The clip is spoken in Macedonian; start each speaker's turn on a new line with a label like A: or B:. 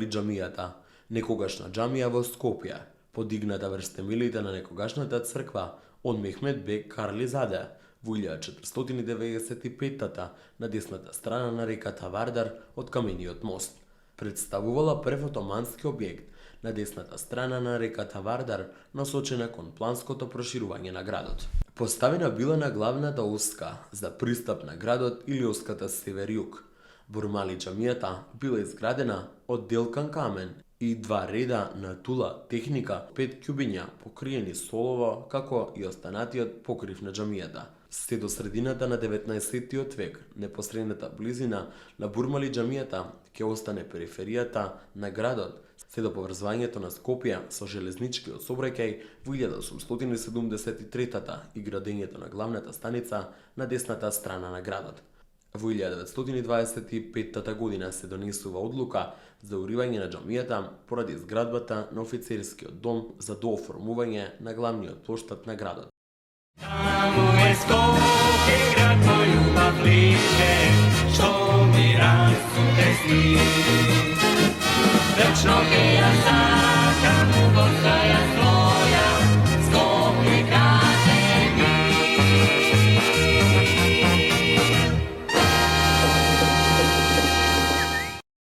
A: обновили џамијата, некогашна џамија во Скопје, подигната врз темелите на некогашната црква од Мехмед бек Карлизаде во 1495 на десната страна на реката Вардар од камениот мост. Представувала прв отомански објект на десната страна на реката Вардар, насочена кон планското проширување на градот. Поставена била на главната оска за пристап на градот или оската север-југ. Бурмали џамијата била изградена од делкан камен и два реда на тула техника, 5 ќубиња покриени солово, како и останатиот покрив на џамијата. Се до средината на 19 век, непосредната близина на Бурмали џамијата ќе остане периферијата на градот, се до поврзувањето на Скопје со железничкиот сообраќај во 1873 и градењето на главната станица на десната страна на градот. Во 1925 година се донесува одлука за уривање на џамијата поради изградбата на офицерскиот дом за дооформување на главниот плоштад на градот.
B: Таму е Скопје, град мој љубав лише, што ми расцуте сни. Вечно ќе ја